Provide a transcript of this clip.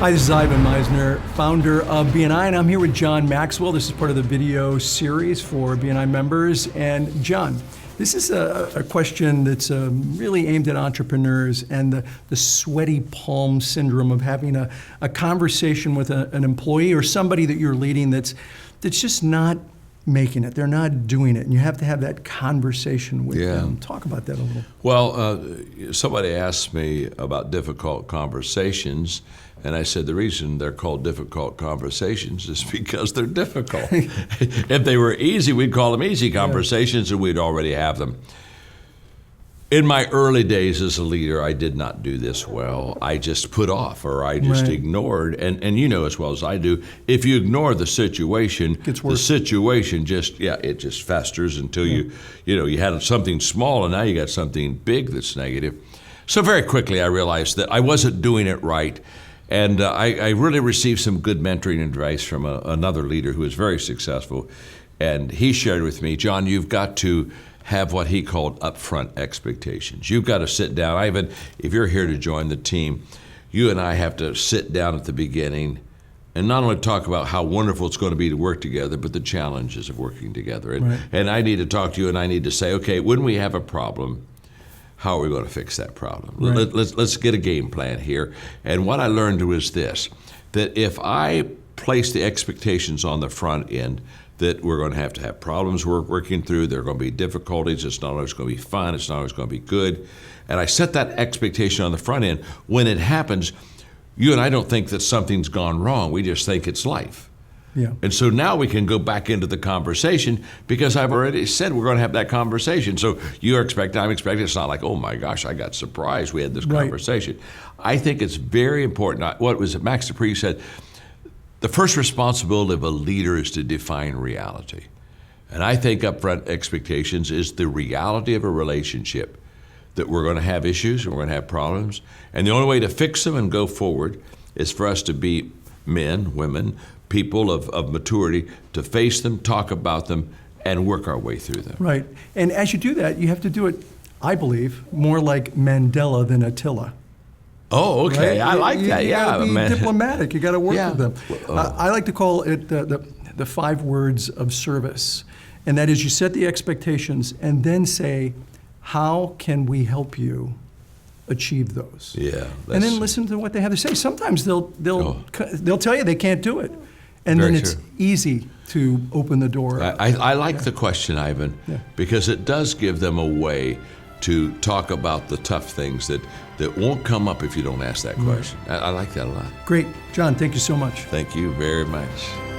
Hi, this is Ivan Meisner, founder of BNI, and I'm here with John Maxwell. This is part of the video series for BNI members. And John, this is a question that's really aimed at entrepreneurs and the sweaty palm syndrome of having a conversation with an employee or somebody that you're leading that's just not making it. They're not doing it. And you have to have that conversation with them. Talk about that a little. Well, somebody asked me about difficult conversations, and I said the reason they're called difficult conversations is because they're difficult. If they were easy, we'd call them easy conversations, and we'd already have them. In my early days as a leader, I did not do this well. I just put off, or I just ignored. And you know as well as I do, if you ignore the situation, the situation it just festers until you had something small and now you got something big that's negative. So very quickly I realized that I wasn't doing it right. And I really received some good mentoring advice from another leader who was very successful. And he shared with me, John, you've got to have what he called upfront expectations. You've got to sit down. Ivan, if you're here to join the team, you and I have to sit down at the beginning and not only talk about how wonderful it's going to be to work together, but the challenges of working together. And I need to talk to you, and I need to say, okay, when we have a problem, how are we going to fix that problem? Let's get a game plan here. And what I learned was this, that if I place the expectations on the front end, that we're going to have problems we're working through, there are going to be difficulties, it's not always going to be fun, it's not always going to be good. And I set that expectation on the front end. When it happens, you and I don't think that something's gone wrong, we just think it's life. Yeah. And so now we can go back into the conversation because I've already said we're going to have that conversation. So you're expecting, I'm expecting. It's not like, oh my gosh, I got surprised we had this conversation. I think it's very important. What was it Max Dupree said? The first responsibility of a leader is to define reality. And I think upfront expectations is the reality of a relationship, that we're going to have issues and we're going to have problems. And the only way to fix them and go forward is for us to be men, women, people of maturity, to face them, talk about them, and work our way through them. Right. And as you do that, you have to do it, I believe, more like Mandela than Attila. Oh, okay. Right? I like that. You gotta be diplomatic. You got to work with them. I like to call it the 5 words of service, and that is you set the expectations and then say, how can we help you achieve those? Yeah. And then listen to what they have to say. Sometimes they'll tell you they can't do it, and then it's easy to open the door. I like the question, Ivan, because it does give them a way to talk about the tough things that won't come up if you don't ask that question. I like that a lot. Great. John, thank you so much. Thank you very much.